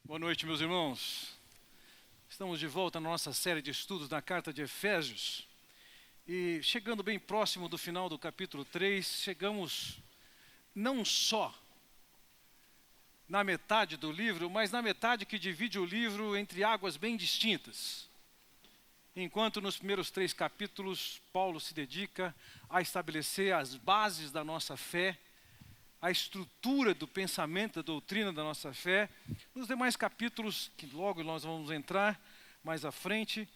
Boa noite, meus irmãos. Estamos de volta na nossa série de estudos na carta de Efésios. E chegando bem próximo do final do capítulo 3, chegamos não só na metade do livro, mas na metade que divide o livro entre águas bem distintas. Enquanto nos primeiros 3 capítulos, Paulo se dedica a estabelecer as bases da nossa fé, a estrutura do pensamento, da doutrina da nossa fé. Nos demais capítulos, que logo nós vamos entrar mais à frente,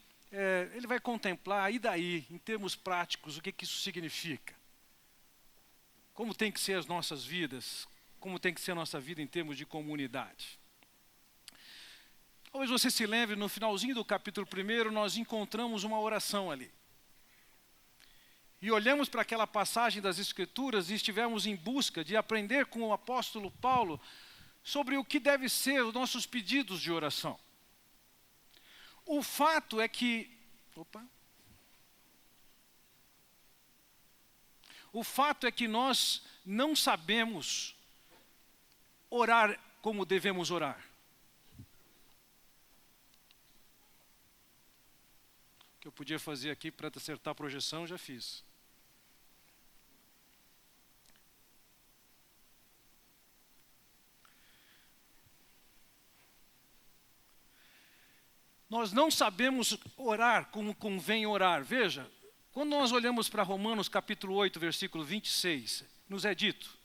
ele vai contemplar, e daí, em termos práticos, o que isso significa. Como tem que ser as nossas vidas, como tem que ser a nossa vida em termos de comunidade. Talvez você se lembre, no finalzinho do capítulo 1, nós encontramos uma oração ali. E olhamos para aquela passagem das Escrituras e estivemos em busca de aprender com o apóstolo Paulo sobre o que deve ser os nossos pedidos de oração. O fato é que... O fato é que nós não sabemos orar como devemos orar. O que eu podia fazer aqui para acertar a projeção, já fiz. Nós não sabemos orar como convém orar. Veja, quando nós olhamos para Romanos capítulo 8, versículo 26, nos é dito: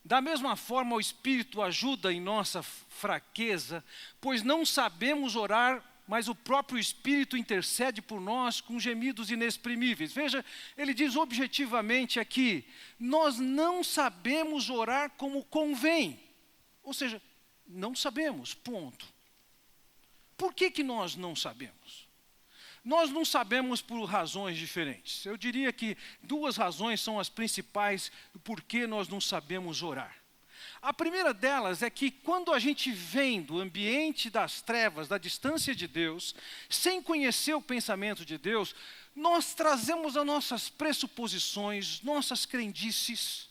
da mesma forma o Espírito ajuda em nossa fraqueza, pois não sabemos orar, mas o próprio Espírito intercede por nós com gemidos inexprimíveis. Veja, ele diz objetivamente aqui, nós não sabemos orar como convém. Ou seja, não sabemos, ponto. Por que nós não sabemos? Nós não sabemos por razões diferentes. Eu diria que 2 razões são as principais por que nós não sabemos orar. A primeira delas é que quando a gente vem do ambiente das trevas, da distância de Deus, sem conhecer o pensamento de Deus, nós trazemos as nossas pressuposições, nossas crendices,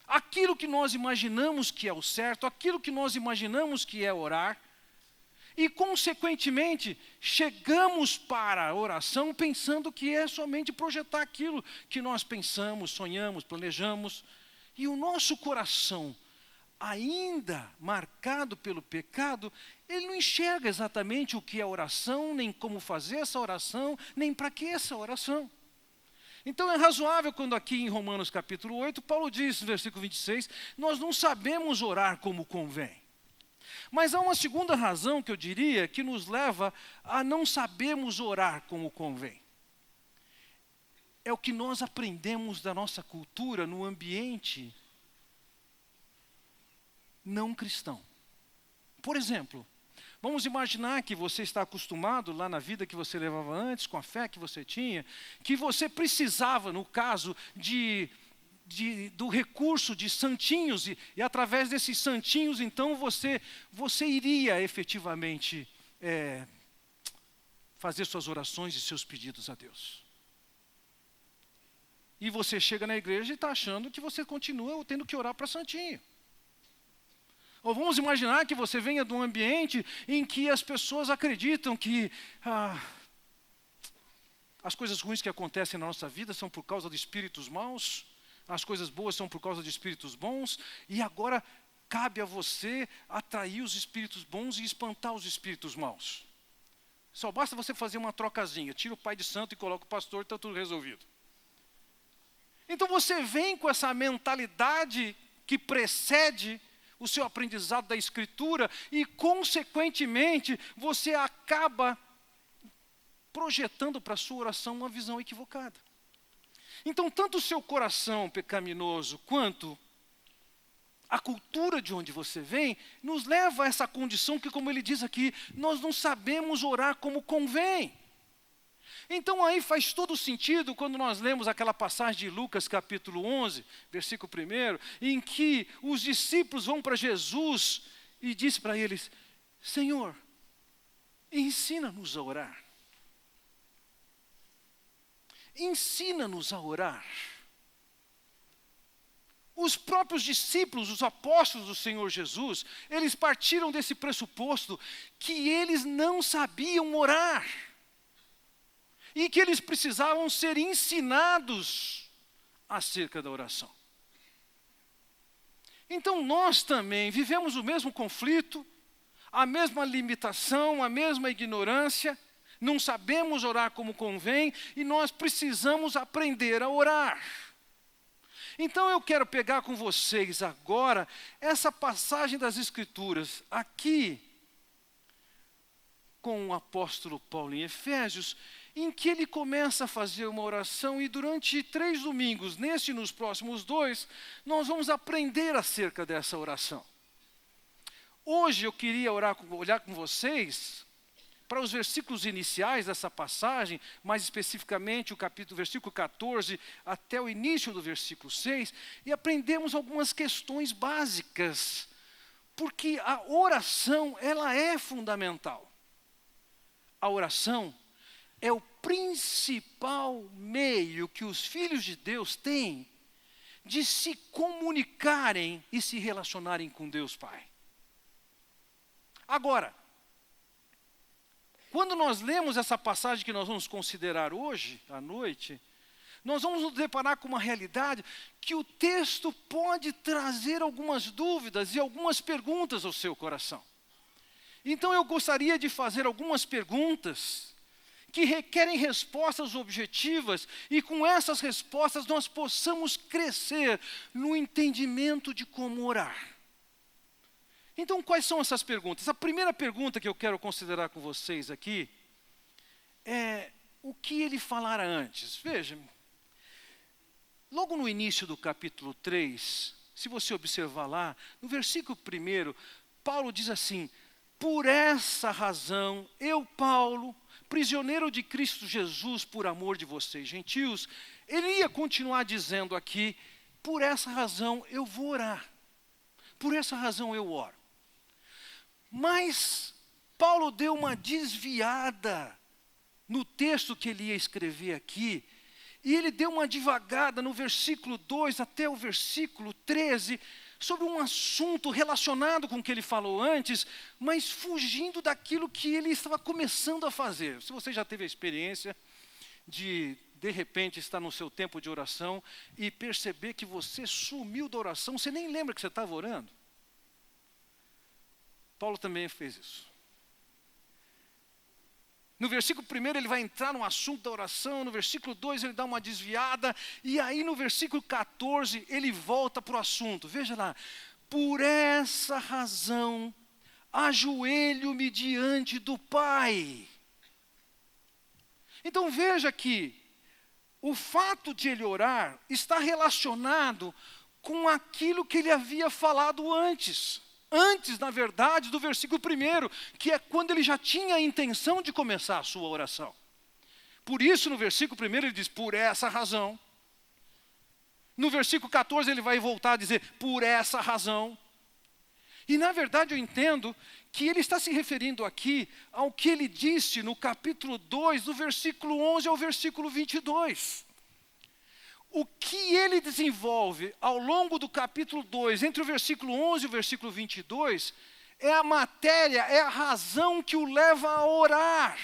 aquilo que nós imaginamos que é o certo, aquilo que nós imaginamos que é orar, e, consequentemente, chegamos para a oração pensando que é somente projetar aquilo que nós pensamos, sonhamos, planejamos. E o nosso coração, ainda marcado pelo pecado, ele não enxerga exatamente o que é oração, nem como fazer essa oração, nem para que essa oração. Então é razoável quando aqui em Romanos capítulo 8, Paulo diz no versículo 26, nós não sabemos orar como convém. Mas há uma segunda razão que eu diria que nos leva a não sabermos orar como convém. É o que nós aprendemos da nossa cultura no ambiente não cristão. Por exemplo, vamos imaginar que você está acostumado lá na vida que você levava antes, com a fé que você tinha, que você precisava, no caso do recurso de santinhos, e através desses santinhos, então, você iria efetivamente fazer suas orações e seus pedidos a Deus. E você chega na igreja e está achando que você continua tendo que orar para santinho. Ou vamos imaginar que você venha de um ambiente em que as pessoas acreditam que as coisas ruins que acontecem na nossa vida são por causa de espíritos maus, as coisas boas são por causa de espíritos bons, e agora cabe a você atrair os espíritos bons e espantar os espíritos maus. Só basta você fazer uma trocazinha, tira o pai de santo e coloca o pastor e está tudo resolvido. Então você vem com essa mentalidade que precede o seu aprendizado da Escritura e, consequentemente, você acaba projetando para a sua oração uma visão equivocada. Então, tanto o seu coração pecaminoso quanto a cultura de onde você vem nos leva a essa condição que, como ele diz aqui, nós não sabemos orar como convém. Então aí faz todo sentido quando nós lemos aquela passagem de Lucas capítulo 11, versículo 1, em que os discípulos vão para Jesus e diz para eles, Senhor, ensina-nos a orar. Ensina-nos a orar. Os próprios discípulos, os apóstolos do Senhor Jesus, eles partiram desse pressuposto que eles não sabiam orar. E que eles precisavam ser ensinados acerca da oração. Então nós também vivemos o mesmo conflito, a mesma limitação, a mesma ignorância, não sabemos orar como convém e nós precisamos aprender a orar. Então eu quero pegar com vocês agora essa passagem das Escrituras, aqui com o apóstolo Paulo em Efésios, em que ele começa a fazer uma oração e durante 3 domingos, nesse e nos próximos 2, nós vamos aprender acerca dessa oração. Hoje eu queria olhar com vocês para os versículos iniciais dessa passagem, mais especificamente o versículo 14 até o início do versículo 6, e aprendemos algumas questões básicas, porque a oração, ela é fundamental. A oração é o principal meio que os filhos de Deus têm de se comunicarem e se relacionarem com Deus Pai. Agora, quando nós lemos essa passagem que nós vamos considerar hoje, à noite, nós vamos nos deparar com uma realidade que o texto pode trazer algumas dúvidas e algumas perguntas ao seu coração. Então eu gostaria de fazer algumas perguntas que requerem respostas objetivas e com essas respostas nós possamos crescer no entendimento de como orar. Então, quais são essas perguntas? A primeira pergunta que eu quero considerar com vocês aqui é o que ele falara antes. Veja, logo no início do capítulo 3, se você observar lá, no versículo 1, Paulo diz assim: por essa razão, eu, Paulo, prisioneiro de Cristo Jesus por amor de vocês, gentios, ele ia continuar dizendo aqui, por essa razão eu vou orar. Por essa razão eu oro. Mas Paulo deu uma desviada no texto que ele ia escrever aqui, e ele deu uma divagada no versículo 2 até o versículo 13, sobre um assunto relacionado com o que ele falou antes, mas fugindo daquilo que ele estava começando a fazer. Se você já teve a experiência de repente, estar no seu tempo de oração e perceber que você sumiu da oração, você nem lembra que você estava orando. Paulo também fez isso. No versículo 1 ele vai entrar no assunto da oração, no versículo 2 ele dá uma desviada, e aí no versículo 14 ele volta para o assunto. Veja lá, por essa razão ajoelho-me diante do Pai. Então veja que o fato de ele orar está relacionado com aquilo que ele havia falado antes. Antes, na verdade, do versículo 1, que é quando ele já tinha a intenção de começar a sua oração. Por isso, no versículo 1, ele diz, por essa razão. No versículo 14, ele vai voltar a dizer, por essa razão. E, na verdade, eu entendo que ele está se referindo aqui ao que ele disse no capítulo 2, do versículo 11 ao versículo 22. O que ele desenvolve ao longo do capítulo 2, entre o versículo 11 e o versículo 22, é a matéria, é a razão que o leva a orar.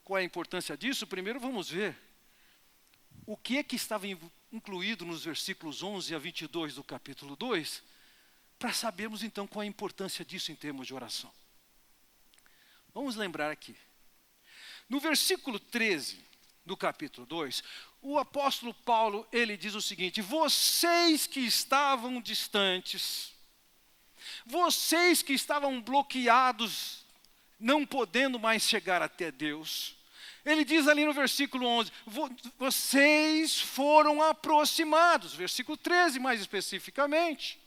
Qual é a importância disso? Primeiro vamos ver o que é que estava incluído nos versículos 11 a 22 do capítulo 2, para sabermos então qual é a importância disso em termos de oração. Vamos lembrar aqui. No versículo 13 do capítulo 2, o apóstolo Paulo, ele diz o seguinte, vocês que estavam distantes, vocês que estavam bloqueados, não podendo mais chegar até Deus, ele diz ali no versículo 11, vocês foram aproximados, versículo 13 mais especificamente.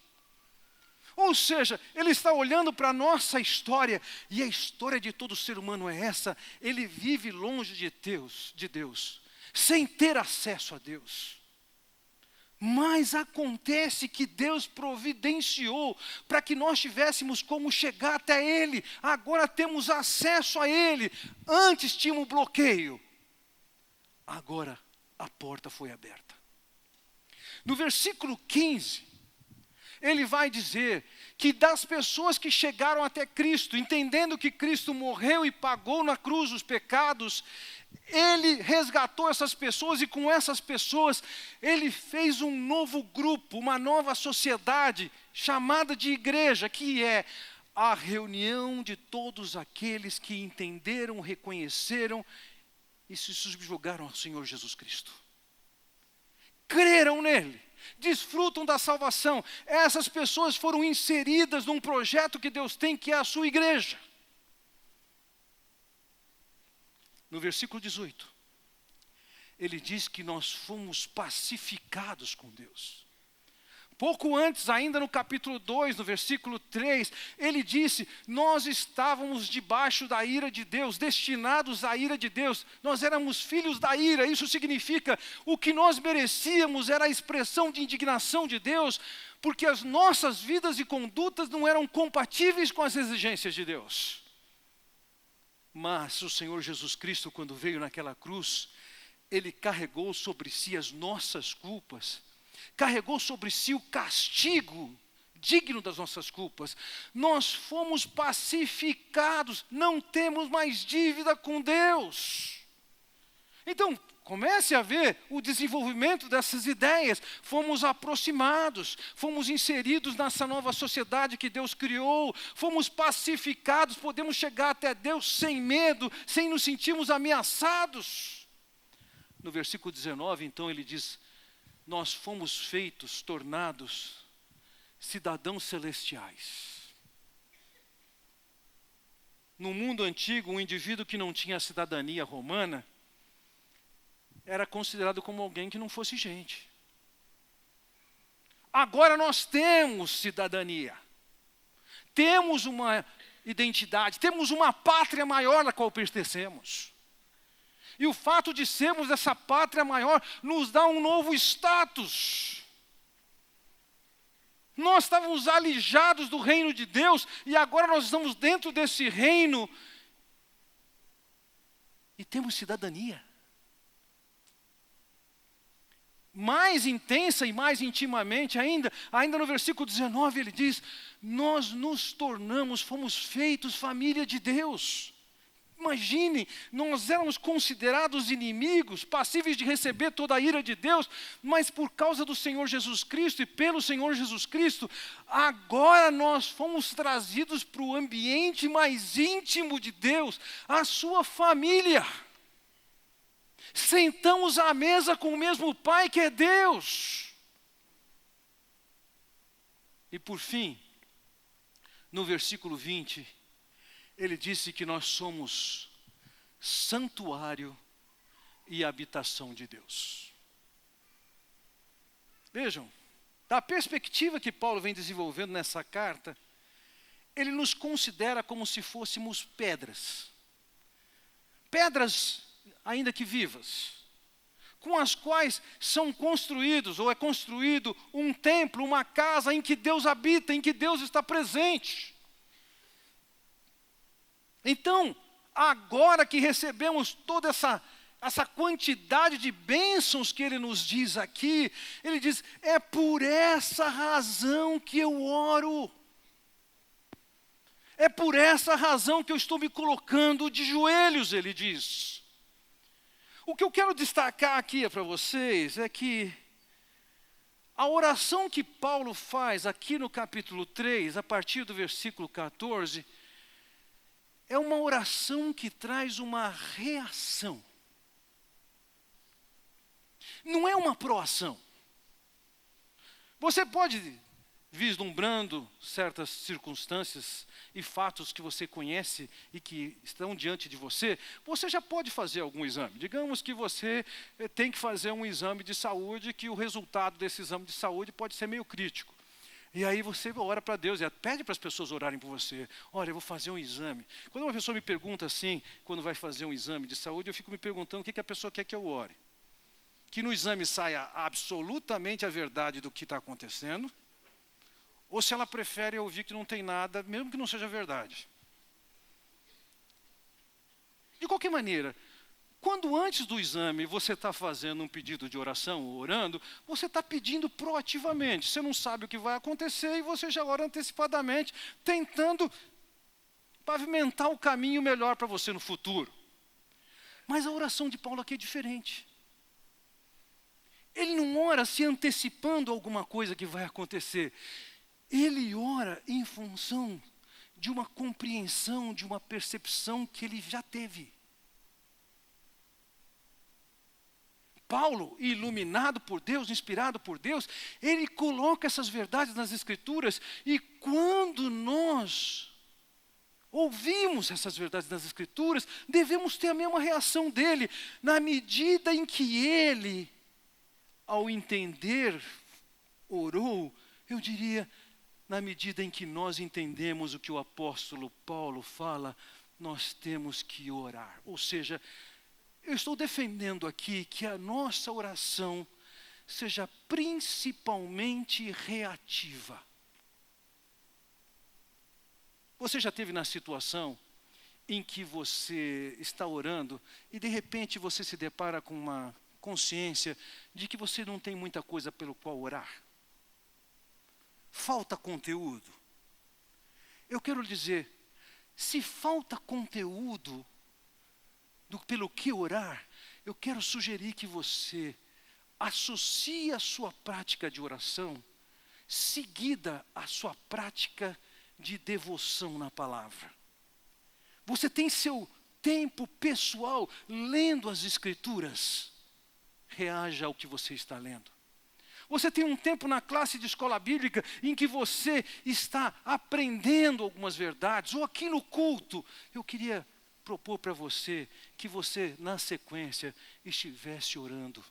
Ou seja, ele está olhando para a nossa história, e a história de todo ser humano é essa, ele vive longe de Deus, sem ter acesso a Deus. Mas acontece que Deus providenciou para que nós tivéssemos como chegar até Ele, agora temos acesso a Ele, antes tinha um bloqueio, agora a porta foi aberta. No versículo 15, ele vai dizer que das pessoas que chegaram até Cristo, entendendo que Cristo morreu e pagou na cruz os pecados, ele resgatou essas pessoas e com essas pessoas ele fez um novo grupo, uma nova sociedade chamada de igreja, que é a reunião de todos aqueles que entenderam, reconheceram e se subjugaram ao Senhor Jesus Cristo. Creram nele, desfrutam da salvação. Essas pessoas foram inseridas num projeto que Deus tem, que é a sua igreja. No versículo 18, ele diz que nós fomos pacificados com Deus. Pouco antes, ainda no capítulo 2, no versículo 3, ele disse: nós estávamos debaixo da ira de Deus, destinados à ira de Deus. Nós éramos filhos da ira. Isso significa, o que nós merecíamos era a expressão de indignação de Deus, porque as nossas vidas e condutas não eram compatíveis com as exigências de Deus. Mas o Senhor Jesus Cristo, quando veio naquela cruz, ele carregou sobre si as nossas culpas, carregou sobre si o castigo digno das nossas culpas. Nós fomos pacificados, não temos mais dívida com Deus. Então, comece a ver o desenvolvimento dessas ideias. Fomos aproximados, fomos inseridos nessa nova sociedade que Deus criou, fomos pacificados, podemos chegar até Deus sem medo, sem nos sentirmos ameaçados. No versículo 19, então, ele diz: nós fomos feitos, tornados cidadãos celestiais. No mundo antigo, um indivíduo que não tinha cidadania romana era considerado como alguém que não fosse gente. Agora nós temos cidadania, temos uma identidade, temos uma pátria maior na qual pertencemos. E o fato de sermos essa pátria maior nos dá um novo status. Nós estávamos alijados do reino de Deus e agora nós estamos dentro desse reino e temos cidadania. Mais intensa e mais intimamente ainda no versículo 19 ele diz: nós nos tornamos, fomos feitos família de Deus. Imaginem, nós éramos considerados inimigos, passíveis de receber toda a ira de Deus, mas por causa do Senhor Jesus Cristo e pelo Senhor Jesus Cristo, agora nós fomos trazidos para o ambiente mais íntimo de Deus, a sua família. Sentamos à mesa com o mesmo Pai que é Deus. E por fim, no versículo 20, ele disse que nós somos santuário e habitação de Deus. Vejam, da perspectiva que Paulo vem desenvolvendo nessa carta, ele nos considera como se fôssemos pedras. Pedras, ainda que vivas, com as quais são construídos, ou é construído um templo, uma casa em que Deus habita, em que Deus está presente. Então, agora que recebemos toda essa quantidade de bênçãos que ele nos diz aqui, ele diz: é por essa razão que eu oro. É por essa razão que eu estou me colocando de joelhos, ele diz. O que eu quero destacar aqui para vocês é que a oração que Paulo faz aqui no capítulo 3, a partir do versículo 14, é uma oração que traz uma reação. Não é uma proação. Você pode, vislumbrando certas circunstâncias e fatos que você conhece e que estão diante de você, você já pode fazer algum exame. Digamos que você tem que fazer um exame de saúde, que o resultado desse exame de saúde pode ser meio crítico. E aí você ora para Deus, e pede para as pessoas orarem por você. Olha, eu vou fazer um exame. Quando uma pessoa me pergunta assim, quando vai fazer um exame de saúde, eu fico me perguntando o que a pessoa quer que eu ore. Que no exame saia absolutamente a verdade do que está acontecendo, ou se ela prefere ouvir que não tem nada, mesmo que não seja verdade. De qualquer maneira, Quando antes do exame você está fazendo um pedido de oração, ou orando, você está pedindo proativamente. Você não sabe o que vai acontecer e você já ora antecipadamente, tentando pavimentar o caminho melhor para você no futuro. Mas a oração de Paulo aqui é diferente. Ele não ora se antecipando alguma coisa que vai acontecer. Ele ora em função de uma compreensão, de uma percepção que ele já teve. Paulo, iluminado por Deus, inspirado por Deus, ele coloca essas verdades nas Escrituras, e quando nós ouvimos essas verdades nas Escrituras, devemos ter a mesma reação dele, na medida em que ele, ao entender, orou, eu diria, na medida em que nós entendemos o que o apóstolo Paulo fala, nós temos que orar. Ou seja, eu estou defendendo aqui que a nossa oração seja principalmente reativa. Você já esteve na situação em que você está orando e de repente você se depara com uma consciência de que você não tem muita coisa pelo qual orar? Falta conteúdo. Eu quero dizer, se falta conteúdo pelo que orar, eu quero sugerir que você associe a sua prática de oração seguida à sua prática de devoção na palavra. Você tem seu tempo pessoal lendo as Escrituras. Reaja ao que você está lendo. Você tem um tempo na classe de escola bíblica em que você está aprendendo algumas verdades, ou aqui no culto. Eu queria propor para você que você, na sequência, estivesse orando.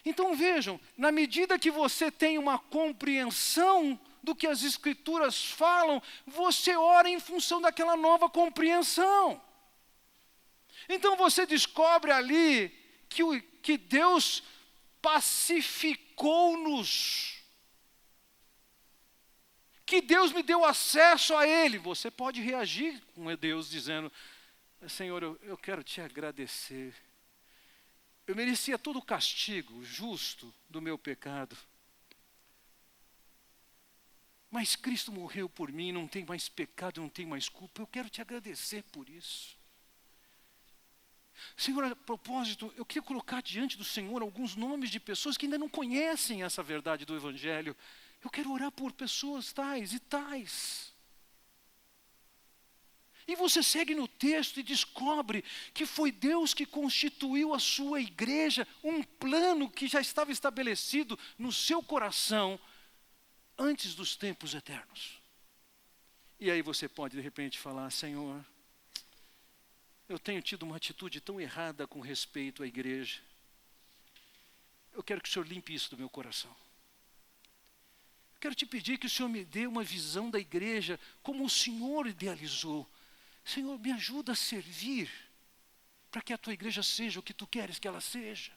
Então vejam, na medida que você tem uma compreensão do que as Escrituras falam, você ora em função daquela nova compreensão. Então você descobre ali que Deus pacificou-nos, que Deus me deu acesso a Ele. Você pode reagir com Deus dizendo, Senhor, eu quero te agradecer. Eu merecia todo o castigo justo do meu pecado. Mas Cristo morreu por mim, não tem mais pecado, não tem mais culpa. Eu quero te agradecer por isso. Senhor, a propósito, eu queria colocar diante do Senhor alguns nomes de pessoas que ainda não conhecem essa verdade do Evangelho. Eu quero orar por pessoas tais e tais. E você segue no texto e descobre que foi Deus que constituiu a sua igreja, um plano que já estava estabelecido no seu coração antes dos tempos eternos. E aí você pode de repente falar, Senhor, eu tenho tido uma atitude tão errada com respeito à igreja. Eu quero que o Senhor limpe isso do meu coração. Eu quero te pedir que o Senhor me dê uma visão da igreja como o Senhor idealizou. Senhor, me ajuda a servir para que a tua igreja seja o que tu queres que ela seja.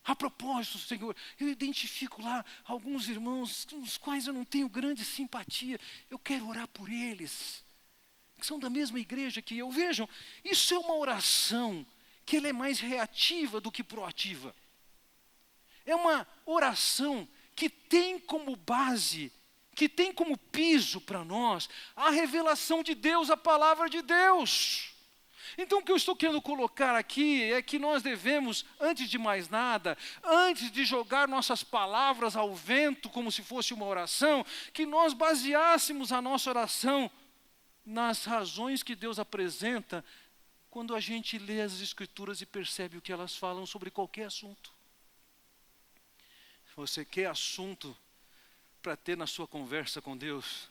A propósito, Senhor, eu identifico lá alguns irmãos com os quais eu não tenho grande simpatia. Eu quero orar por eles, que são da mesma igreja que eu. Vejam, isso é uma oração que ela é mais reativa do que proativa. É uma oração que tem como base, que tem como piso para nós a revelação de Deus, a palavra de Deus. Então o que eu estou querendo colocar aqui é que nós devemos, antes de mais nada, antes de jogar nossas palavras ao vento como se fosse uma oração, que nós baseássemos a nossa oração nas razões que Deus apresenta quando a gente lê as Escrituras e percebe o que elas falam sobre qualquer assunto. Se você quer assunto para ter na sua conversa com Deus,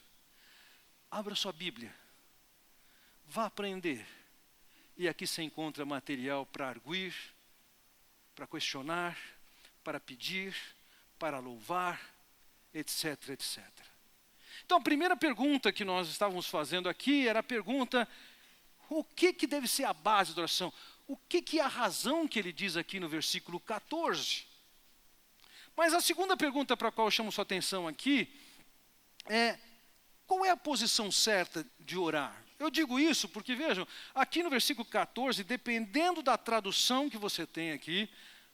abra sua Bíblia, vá aprender. E aqui você encontra material para arguir, para questionar, para pedir, para louvar, etc, etc. Então a primeira pergunta que nós estávamos fazendo aqui era a pergunta, o que deve ser a base da oração? O que é a razão que ele diz aqui no versículo 14? Mas a segunda pergunta para a qual eu chamo sua atenção aqui é, qual é a posição certa de orar? Eu digo isso porque, vejam, aqui no versículo 14, dependendo da tradução que você tem aqui,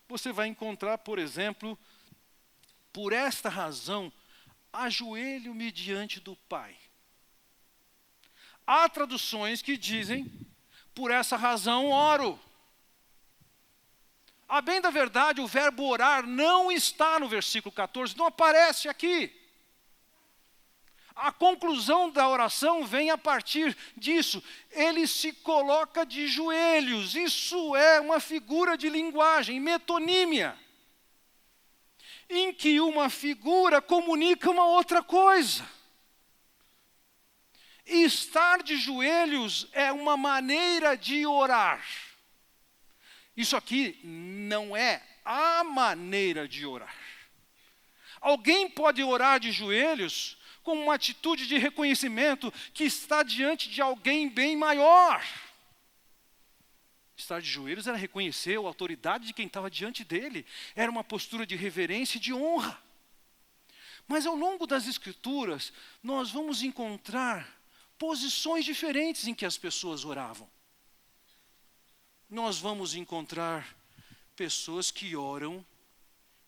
você vai encontrar, por exemplo, por esta razão, ajoelho-me diante do Pai. Há traduções que dizem, por essa razão oro. A bem da verdade, o verbo orar não está no versículo 14, não aparece aqui. A conclusão da oração vem a partir disso. Ele se coloca de joelhos. Isso é uma figura de linguagem, metonímia, em que uma figura comunica uma outra coisa. E estar de joelhos é uma maneira de orar. Isso aqui não é a maneira de orar. Alguém pode orar de joelhos com uma atitude de reconhecimento que está diante de alguém bem maior. Estar de joelhos era reconhecer a autoridade de quem estava diante dele. Era uma postura de reverência e de honra. Mas ao longo das Escrituras, nós vamos encontrar posições diferentes em que as pessoas oravam. Nós vamos encontrar pessoas que oram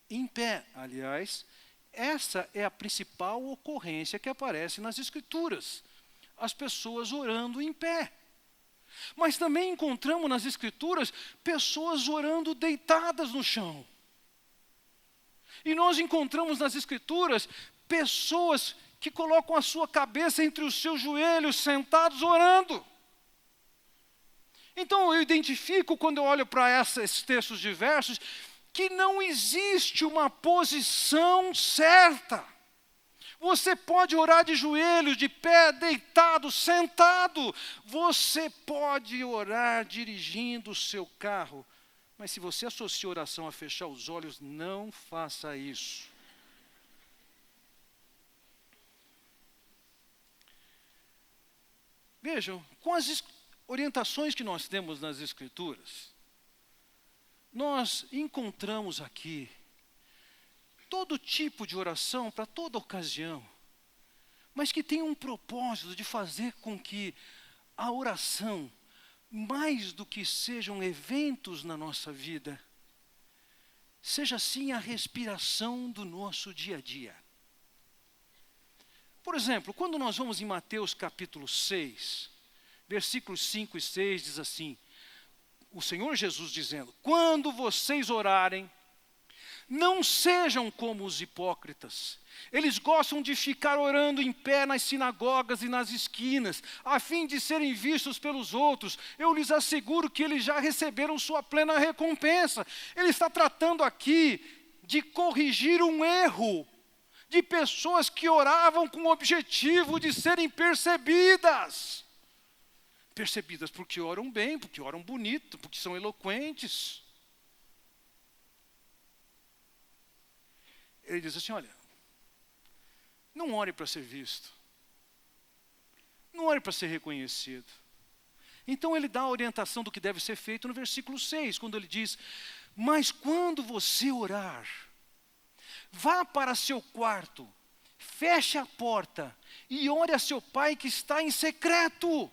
em pé. Aliás, essa é a principal ocorrência que aparece nas Escrituras. As pessoas orando em pé. Mas também encontramos nas Escrituras pessoas orando deitadas no chão. E nós encontramos nas Escrituras pessoas que colocam a sua cabeça entre os seus joelhos, sentados orando. Então eu identifico, quando eu olho para esses textos diversos, que não existe uma posição certa. Você pode orar de joelhos, de pé, deitado, sentado. Você pode orar dirigindo o seu carro. Mas se você associa oração a fechar os olhos, não faça isso. Vejam, com as orientações que nós temos nas Escrituras, nós encontramos aqui todo tipo de oração para toda ocasião, mas que tem um propósito de fazer com que a oração, mais do que sejam eventos na nossa vida, seja sim a respiração do nosso dia a dia. Por exemplo, quando nós vamos em Mateus capítulo 6, versículos 5 e 6, diz assim, o Senhor Jesus dizendo, quando vocês orarem, não sejam como os hipócritas. Eles gostam de ficar orando em pé nas sinagogas e nas esquinas, a fim de serem vistos pelos outros. Eu lhes asseguro que eles já receberam sua plena recompensa. Ele está tratando aqui de corrigir um erro de pessoas que oravam com o objetivo de serem percebidas. Percebidas porque oram bem, porque oram bonito, porque são eloquentes. Ele diz assim, olha, não ore para ser visto. Não ore para ser reconhecido. Então ele dá a orientação do que deve ser feito no versículo 6, quando ele diz, mas quando você orar, vá para seu quarto, feche a porta e ore a seu pai que está em secreto.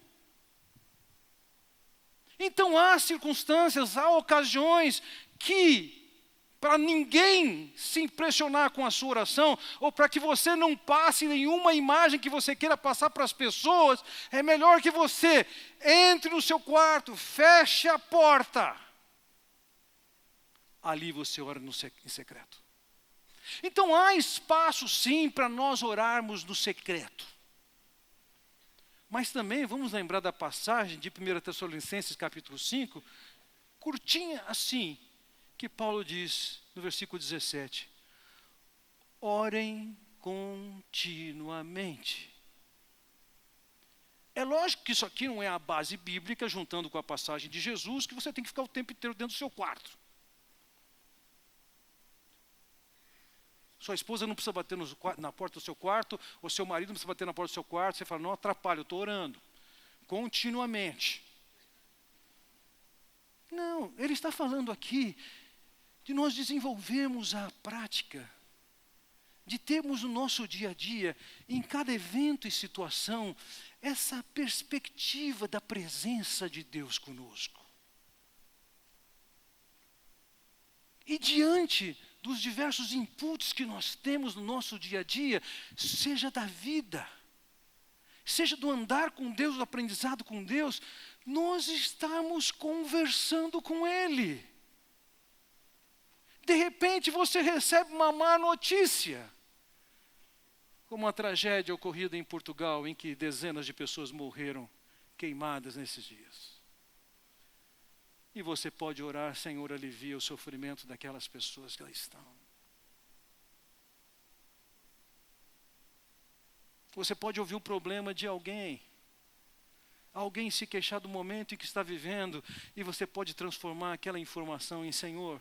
Então há circunstâncias, há ocasiões que, para ninguém se impressionar com a sua oração, ou para que você não passe nenhuma imagem que você queira passar para as pessoas, é melhor que você entre no seu quarto, feche a porta. Ali você ora em secreto. Então há espaço sim para nós orarmos no secreto. Mas também vamos lembrar da passagem de 1 Tessalonicenses capítulo 5, curtinha assim, que Paulo diz no versículo 17, orem continuamente. É lógico que isso aqui não é a base bíblica, juntando com a passagem de Jesus, que você tem que ficar o tempo inteiro dentro do seu quarto. Sua esposa não precisa bater na porta do seu quarto, ou seu marido não precisa bater na porta do seu quarto, você fala, não atrapalha, eu estou orando. Continuamente. Não, ele está falando aqui de nós desenvolvermos a prática de termos no nosso dia a dia, em cada evento e situação, essa perspectiva da presença de Deus conosco. E diante dos diversos inputs que nós temos no nosso dia a dia, seja da vida, seja do andar com Deus, do aprendizado com Deus, nós estamos conversando com Ele. De repente você recebe uma má notícia, como a tragédia ocorrida em Portugal, em que dezenas de pessoas morreram queimadas nesses dias. E você pode orar: Senhor, alivia o sofrimento daquelas pessoas que lá estão. Você pode ouvir o problema de alguém se queixar do momento em que está vivendo, e você pode transformar aquela informação em: Senhor,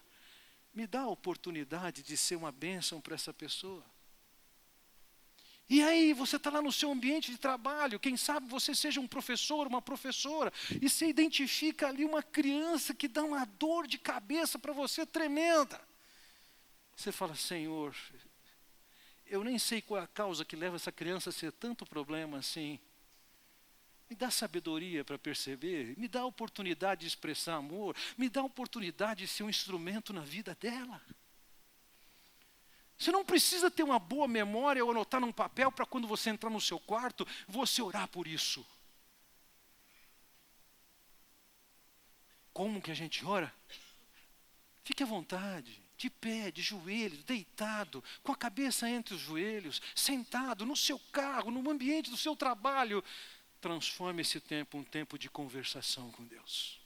me dá a oportunidade de ser uma bênção para essa pessoa. E aí você está lá no seu ambiente de trabalho, quem sabe você seja um professor, uma professora, e você identifica ali uma criança que dá uma dor de cabeça para você tremenda. Você fala: Senhor, eu nem sei qual é a causa que leva essa criança a ser tanto problema assim. Me dá sabedoria para perceber, me dá a oportunidade de expressar amor, me dá a oportunidade de ser um instrumento na vida dela. Você não precisa ter uma boa memória ou anotar num papel para quando você entrar no seu quarto, você orar por isso. Como que a gente ora? Fique à vontade, de pé, de joelhos, deitado, com a cabeça entre os joelhos, sentado no seu carro, no ambiente do seu trabalho. Transforme esse tempo um tempo de conversação com Deus.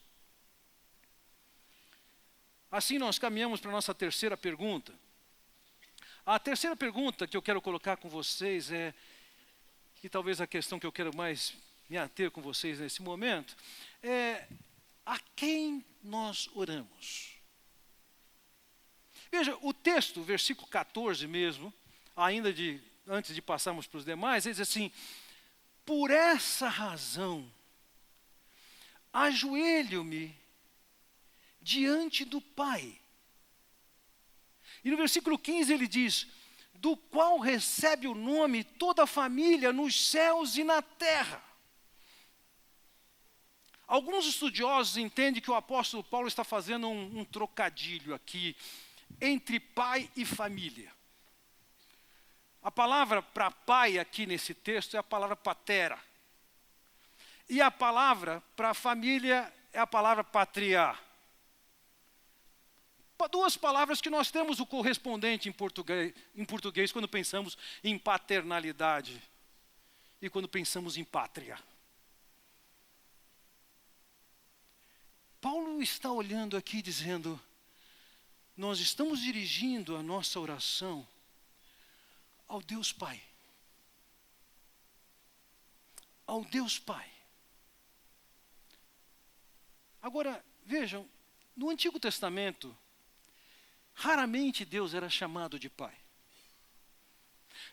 Assim nós caminhamos para a nossa terceira pergunta. A terceira pergunta que eu quero colocar com vocês e talvez a questão que eu quero mais me ater com vocês nesse momento, é: a quem nós oramos? Veja, o texto, versículo 14 mesmo, antes de passarmos para os demais, ele diz assim: por essa razão, ajoelho-me diante do Pai. E no versículo 15 ele diz: do qual recebe o nome toda a família nos céus e na terra. Alguns estudiosos entendem que o apóstolo Paulo está fazendo um trocadilho aqui entre pai e família. A palavra para pai aqui nesse texto é a palavra patera. E a palavra para família é a palavra patria. Duas palavras que nós temos o correspondente em português quando pensamos em paternalidade e quando pensamos em pátria. Paulo está olhando aqui dizendo: nós estamos dirigindo a nossa oração ao Deus Pai. Ao Deus Pai. Agora, vejam, no Antigo Testamento, raramente Deus era chamado de Pai.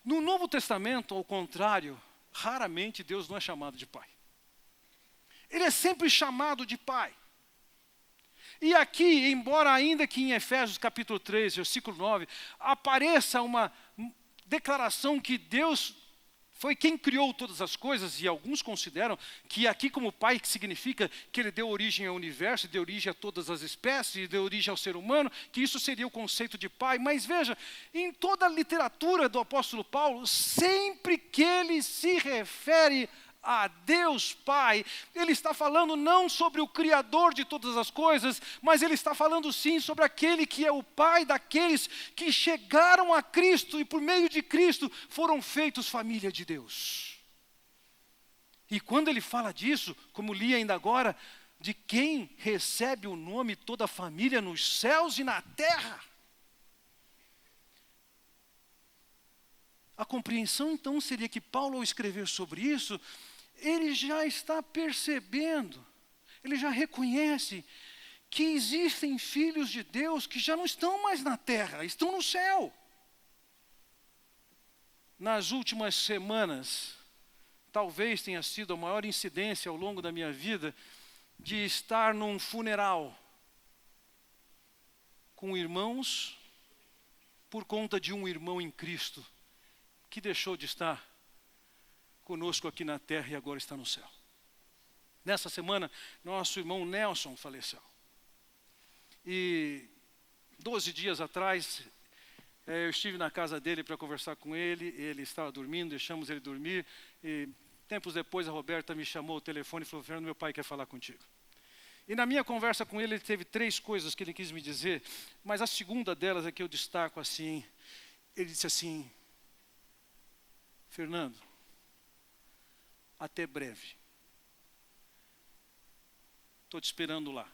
No Novo Testamento, ao contrário, raramente Deus não é chamado de Pai. Ele é sempre chamado de Pai. E aqui, embora ainda que em Efésios capítulo 3, versículo 9, apareça uma declaração que Deus foi quem criou todas as coisas, e alguns consideram que aqui como Pai que significa que Ele deu origem ao universo, deu origem a todas as espécies, deu origem ao ser humano, que isso seria o conceito de Pai. Mas veja, em toda a literatura do apóstolo Paulo, sempre que ele se refere a Deus Pai, ele está falando não sobre o Criador de todas as coisas, mas ele está falando sim sobre aquele que é o Pai daqueles que chegaram a Cristo e por meio de Cristo foram feitos família de Deus. E quando ele fala disso, como li ainda agora, de quem recebe o nome toda a família nos céus e na terra. A compreensão então seria que Paulo, ao escrever sobre isso, ele já está percebendo, ele já reconhece que existem filhos de Deus que já não estão mais na terra, estão no céu. Nas últimas semanas, talvez tenha sido a maior incidência ao longo da minha vida de estar num funeral com irmãos por conta de um irmão em Cristo que deixou de estar conosco aqui na terra e agora está no céu. Nessa semana, nosso irmão Nelson faleceu. E 12 dias atrás, eu estive na casa dele para conversar com ele. Ele estava dormindo, deixamos ele dormir. E tempos depois, a Roberta me chamou ao telefone e falou: Fernando, meu pai quer falar contigo. E na minha conversa com ele teve 3 coisas que ele quis me dizer, mas a segunda delas é que eu destaco assim. Ele disse assim: Fernando, até breve. Estou te esperando lá.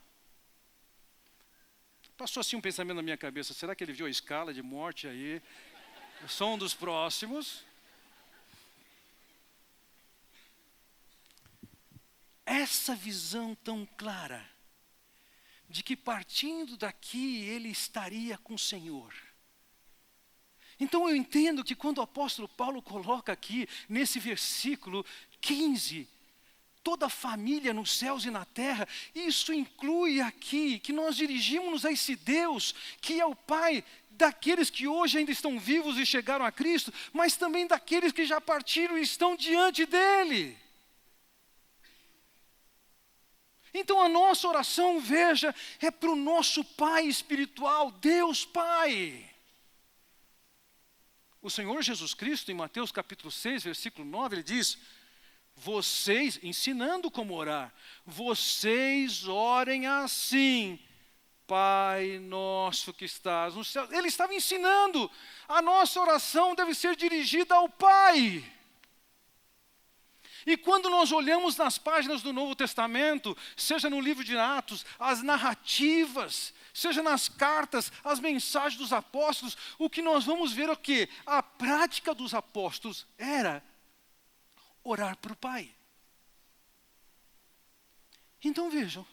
Passou assim um pensamento na minha cabeça: será que ele viu a escala de morte aí? Eu sou um dos próximos. Essa visão tão clara de que partindo daqui ele estaria com o Senhor. Então eu entendo que quando o apóstolo Paulo coloca aqui, nesse versículo 15, toda a família nos céus e na terra, isso inclui aqui que nós dirigimos-nos a esse Deus, que é o Pai daqueles que hoje ainda estão vivos e chegaram a Cristo, mas também daqueles que já partiram e estão diante dEle. Então a nossa oração, veja, é para o nosso Pai espiritual, Deus Pai. O Senhor Jesus Cristo, em Mateus capítulo 6, versículo 9, ele diz: vocês, ensinando como orar, vocês orem assim: Pai nosso que estás no céu. Ele estava ensinando, a nossa oração deve ser dirigida ao Pai. E quando nós olhamos nas páginas do Novo Testamento, seja no livro de Atos, as narrativas, seja nas cartas, as mensagens dos apóstolos, o que nós vamos ver é o quê? A prática dos apóstolos era orar para o Pai. Então vejam,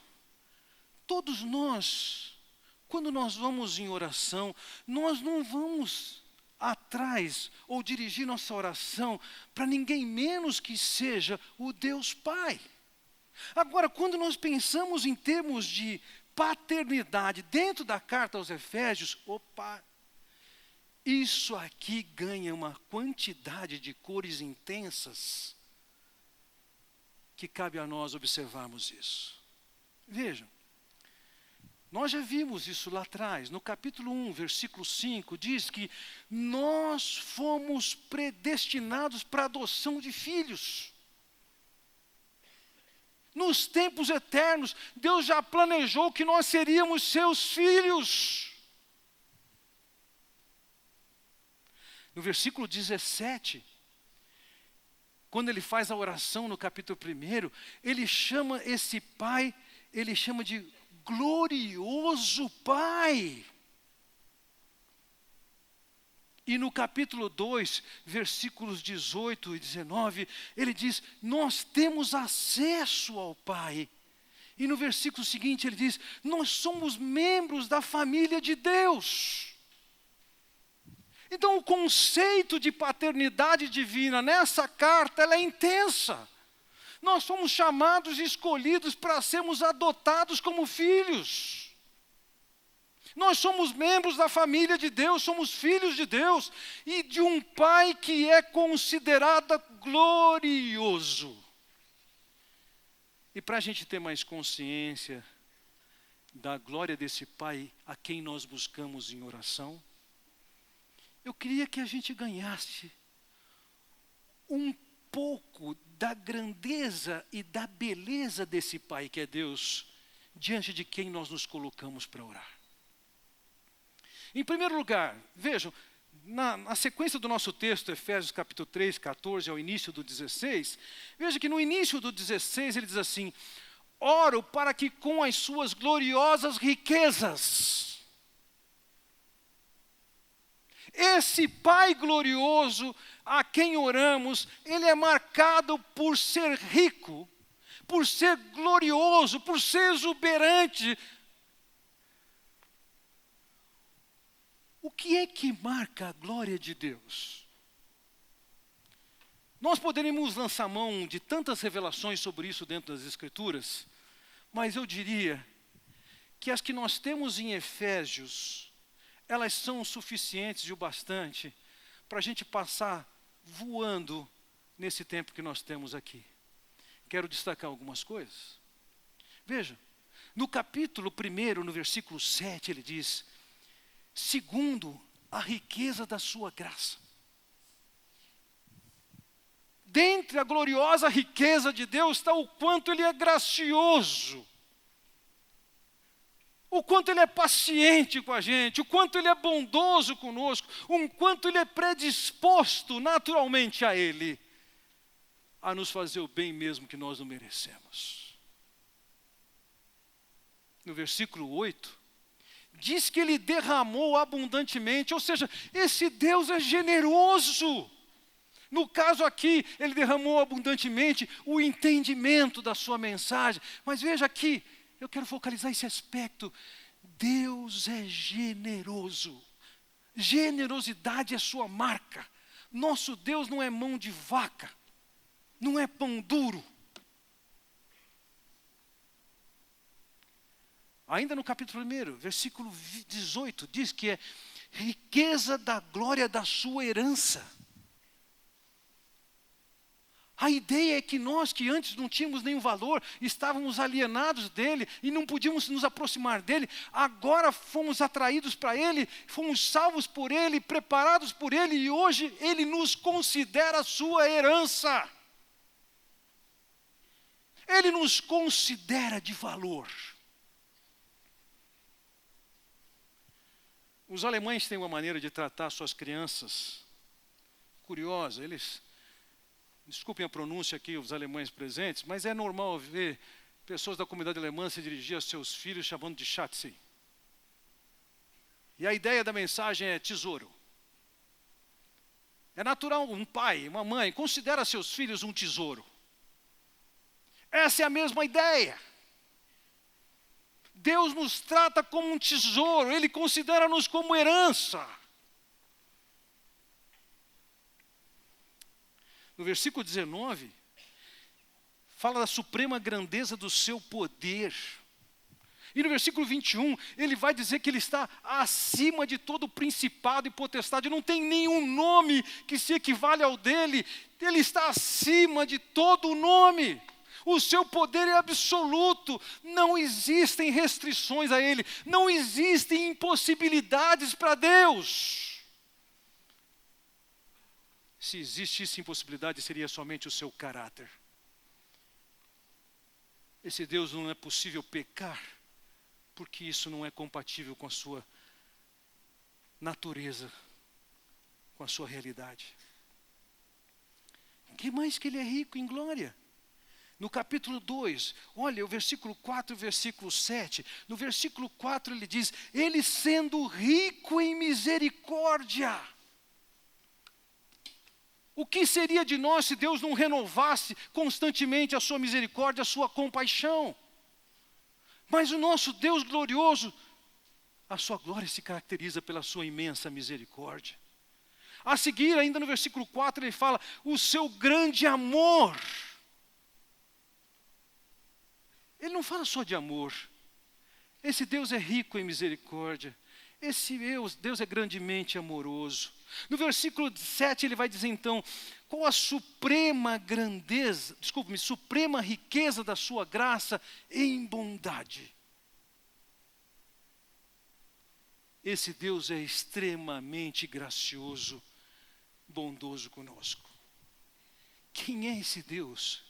todos nós, quando nós vamos em oração, nós não vamos atrás ou dirigir nossa oração para ninguém menos que seja o Deus Pai. Agora, quando nós pensamos em termos de paternidade dentro da carta aos Efésios, isso aqui ganha uma quantidade de cores intensas que cabe a nós observarmos isso. Vejam, nós já vimos isso lá atrás, no capítulo 1, versículo 5, diz que nós fomos predestinados para a adoção de filhos. Nos tempos eternos, Deus já planejou que nós seríamos seus filhos. No versículo 17, quando ele faz a oração no capítulo 1, ele chama esse Pai, ele chama de glorioso Pai. E no capítulo 2, versículos 18 e 19, ele diz: nós temos acesso ao Pai. E no versículo seguinte ele diz: nós somos membros da família de Deus. Então o conceito de paternidade divina nessa carta, ela é intensa. Nós somos chamados e escolhidos para sermos adotados como filhos. Nós somos membros da família de Deus, somos filhos de Deus e de um Pai que é considerado glorioso. E para a gente ter mais consciência da glória desse Pai a quem nós buscamos em oração, eu queria que a gente ganhasse um pouco da grandeza e da beleza desse Pai que é Deus, diante de quem nós nos colocamos para orar. Em primeiro lugar, vejam, na sequência do nosso texto, Efésios capítulo 3, 14, ao início do 16, veja que no início do 16 ele diz assim: oro para que com as suas gloriosas riquezas, esse Pai glorioso a quem oramos, ele é marcado por ser rico, por ser glorioso, por ser exuberante. O que é que marca a glória de Deus? Nós poderíamos lançar mão de tantas revelações sobre isso dentro das Escrituras, mas eu diria que as que nós temos em Efésios, elas são suficientes e o bastante para a gente passar voando nesse tempo que nós temos aqui. Quero destacar algumas coisas. Veja, no capítulo 1, no versículo 7, ele diz: segundo a riqueza da sua graça. Dentre a gloriosa riqueza de Deus está o quanto Ele é gracioso, o quanto Ele é paciente com a gente, o quanto Ele é bondoso conosco, o quanto Ele é predisposto naturalmente a Ele, a nos fazer o bem mesmo que nós não merecemos. No versículo 8, diz que Ele derramou abundantemente, ou seja, esse Deus é generoso. No caso aqui, Ele derramou abundantemente o entendimento da sua mensagem. Mas veja aqui, eu quero focalizar esse aspecto. Deus é generoso. Generosidade é sua marca. Nosso Deus não é mão de vaca, não é pão duro. Ainda no capítulo 1, versículo 18, diz que é riqueza da glória da sua herança. A ideia é que nós, que antes não tínhamos nenhum valor, estávamos alienados dele e não podíamos nos aproximar dele, agora fomos atraídos para ele, fomos salvos por ele, preparados por ele, e hoje ele nos considera sua herança. Ele nos considera de valor. Os alemães têm uma maneira de tratar suas crianças curiosa. Desculpem a pronúncia aqui, os alemães presentes, mas é normal ver pessoas da comunidade alemã se dirigir aos seus filhos chamando de Schatzi. E a ideia da mensagem é tesouro. É natural um pai, uma mãe, considera seus filhos um tesouro. Essa é a mesma ideia. Deus nos trata como um tesouro, Ele considera-nos como herança. No versículo 19, fala da suprema grandeza do seu poder. E no versículo 21, ele vai dizer que ele está acima de todo principado e potestade. Não tem nenhum nome que se equivale ao dele. Ele está acima de todo nome. O seu poder é absoluto. Não existem restrições a ele. Não existem impossibilidades para Deus. Se existisse impossibilidade, seria somente o seu caráter. Esse Deus não é possível pecar, porque isso não é compatível com a sua natureza, com a sua realidade. Que mais que Ele é rico em glória? No capítulo 2, olha o versículo 4 e o versículo 7. No versículo 4 ele diz: Ele sendo rico em misericórdia. O que seria de nós se Deus não renovasse constantemente a sua misericórdia, a sua compaixão? Mas o nosso Deus glorioso, a sua glória se caracteriza pela sua imensa misericórdia. A seguir, ainda no versículo 4, ele fala: o seu grande amor. Ele não fala só de amor. Esse Deus é rico em misericórdia. Esse Deus é grandemente amoroso. No versículo 7 ele vai dizer então, qual a suprema riqueza da sua graça em bondade. Esse Deus é extremamente gracioso, bondoso conosco. Quem é esse Deus?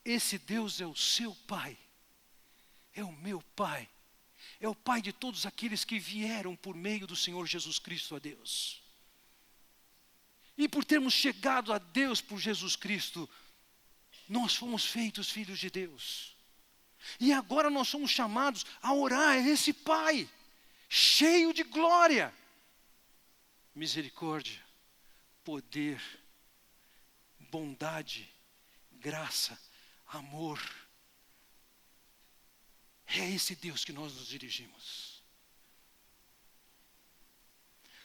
Esse Deus é o seu Pai, é o meu Pai. É o Pai de todos aqueles que vieram por meio do Senhor Jesus Cristo a Deus. E por termos chegado a Deus por Jesus Cristo, nós fomos feitos filhos de Deus. E agora nós somos chamados a orar a esse Pai, cheio de glória, misericórdia, poder, bondade, graça, amor. É esse Deus que nós nos dirigimos.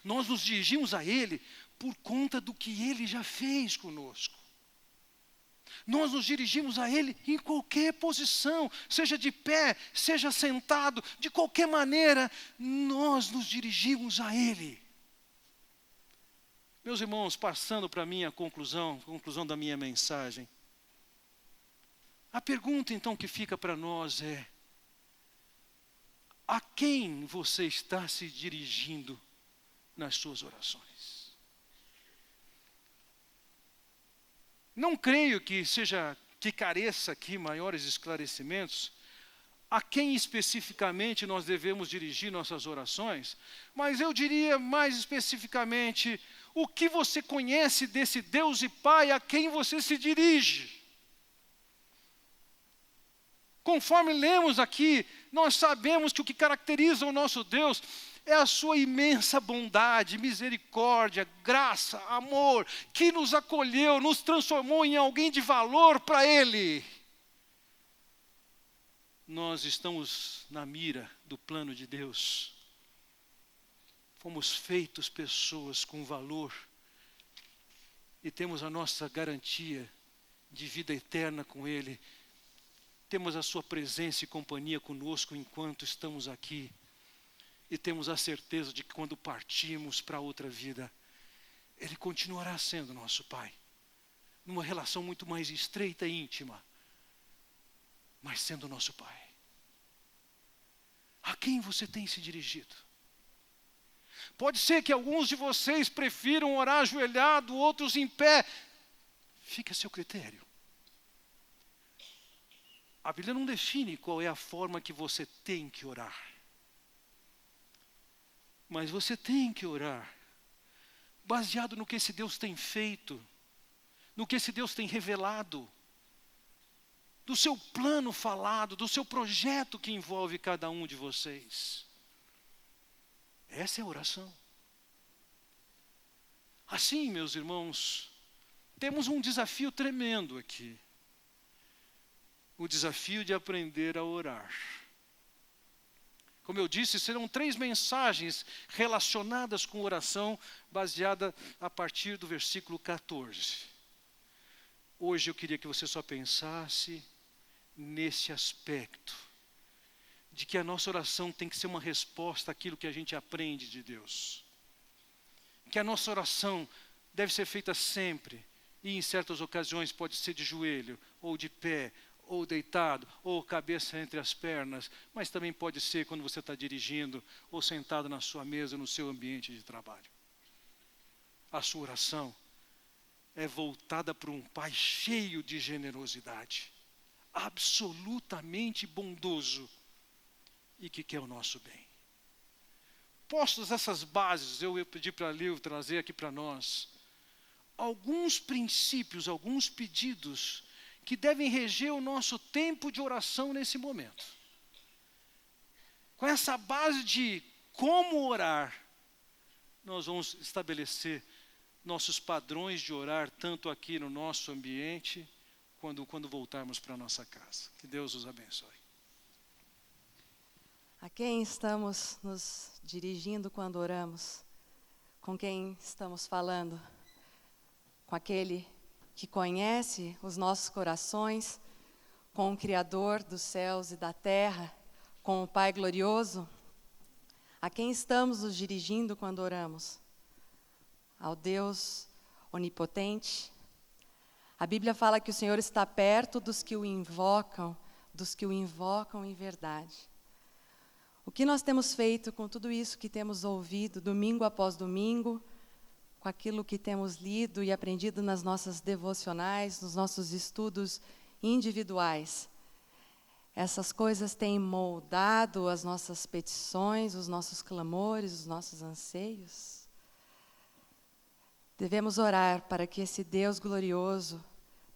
Nós nos dirigimos a Ele por conta do que Ele já fez conosco. Nós nos dirigimos a Ele em qualquer posição, seja de pé, seja sentado, de qualquer maneira, nós nos dirigimos a Ele. Meus irmãos, passando para a minha conclusão da minha mensagem. A pergunta então que fica para nós é: a quem você está se dirigindo nas suas orações? Não creio que careça aqui maiores esclarecimentos a quem especificamente nós devemos dirigir nossas orações, mas eu diria mais especificamente o que você conhece desse Deus e Pai a quem você se dirige. Conforme lemos aqui, nós sabemos que o que caracteriza o nosso Deus é a sua imensa bondade, misericórdia, graça, amor, que nos acolheu, nos transformou em alguém de valor para Ele. Nós estamos na mira do plano de Deus. Fomos feitos pessoas com valor e temos a nossa garantia de vida eterna com Ele. Temos a sua presença e companhia conosco enquanto estamos aqui. E temos a certeza de que quando partimos para outra vida, Ele continuará sendo nosso Pai. Numa relação muito mais estreita e íntima, mas sendo nosso Pai. A quem você tem se dirigido? Pode ser que alguns de vocês prefiram orar ajoelhado, outros em pé. Fique a seu critério. A Bíblia não define qual é a forma que você tem que orar. Mas você tem que orar baseado no que esse Deus tem feito, no que esse Deus tem revelado, do seu plano falado, do seu projeto que envolve cada um de vocês. Essa é a oração. Assim, meus irmãos, temos um desafio tremendo aqui. O desafio de aprender a orar. Como eu disse, serão 3 mensagens relacionadas com oração, baseada a partir do versículo 14. Hoje eu queria que você só pensasse nesse aspecto, de que a nossa oração tem que ser uma resposta àquilo que a gente aprende de Deus. Que a nossa oração deve ser feita sempre, e em certas ocasiões pode ser de joelho, ou de pé, ou deitado, ou cabeça entre as pernas, mas também pode ser quando você está dirigindo, ou sentado na sua mesa, no seu ambiente de trabalho. A sua oração é voltada para um Pai cheio de generosidade, absolutamente bondoso, e que quer o nosso bem. Postas essas bases, eu pedi para a Lil trazer aqui para nós alguns princípios, alguns pedidos que devem reger o nosso tempo de oração nesse momento. Com essa base de como orar, nós vamos estabelecer nossos padrões de orar, tanto aqui no nosso ambiente, quando voltarmos para a nossa casa. Que Deus os abençoe. A quem estamos nos dirigindo quando oramos? Com quem estamos falando? Com aquele que conhece os nossos corações, com o Criador dos céus e da terra, com o Pai glorioso? A quem estamos nos dirigindo quando oramos? Ao Deus onipotente? A Bíblia fala que o Senhor está perto dos que o invocam em verdade. O que nós temos feito com tudo isso que temos ouvido, domingo após domingo, com aquilo que temos lido e aprendido nas nossas devocionais, nos nossos estudos individuais? Essas coisas têm moldado as nossas petições, os nossos clamores, os nossos anseios? Devemos orar para que esse Deus glorioso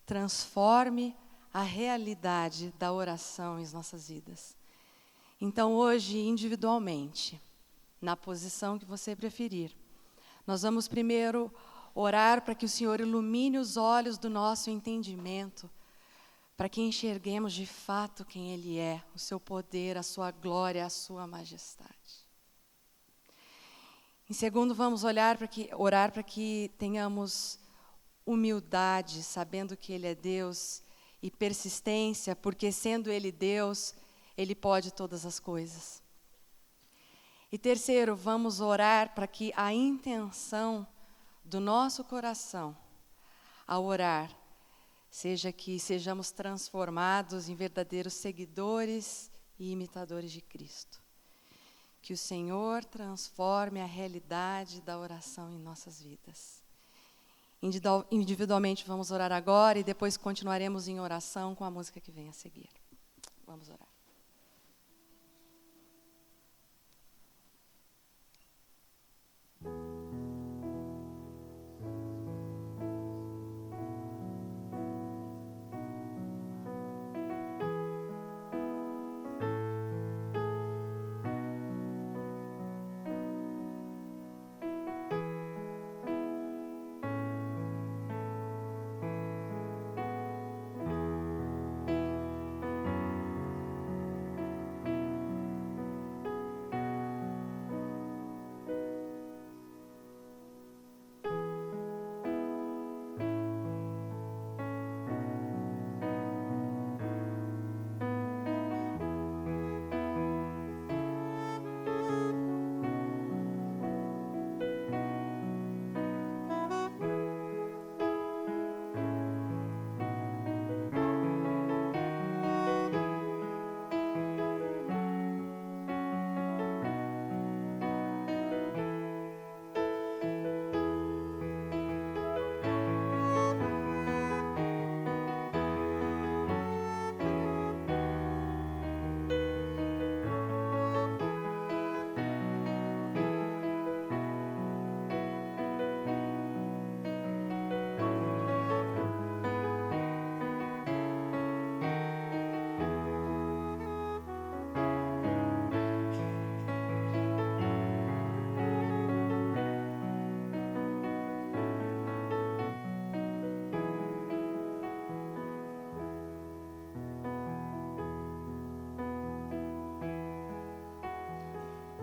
transforme a realidade da oração em nossas vidas. Então, hoje, individualmente, na posição que você preferir, nós vamos primeiro orar para que o Senhor ilumine os olhos do nosso entendimento, para que enxerguemos de fato quem Ele é, o seu poder, a sua glória, a sua majestade. Em segundo, vamos orar para que tenhamos humildade, sabendo que Ele é Deus, e persistência, porque sendo Ele Deus, Ele pode todas as coisas. E terceiro, vamos orar para que a intenção do nosso coração, ao orar, seja que sejamos transformados em verdadeiros seguidores e imitadores de Cristo. Que o Senhor transforme a realidade da oração em nossas vidas. Individualmente vamos orar agora e depois continuaremos em oração com a música que vem a seguir. Vamos orar.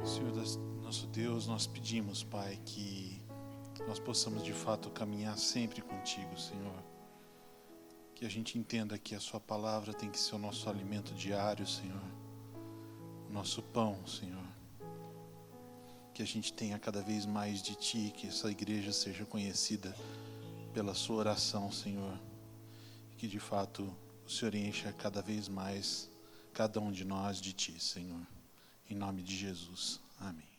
Senhor, nosso Deus, nós pedimos, Pai, que nós possamos de fato caminhar sempre contigo, Senhor. Que a gente entenda que a Sua palavra tem que ser o nosso alimento diário, Senhor. O nosso pão, Senhor. Que a gente tenha cada vez mais de Ti, que essa igreja seja conhecida pela Sua oração, Senhor. E que de fato o Senhor encha cada vez mais cada um de nós de Ti, Senhor. Em nome de Jesus. Amém.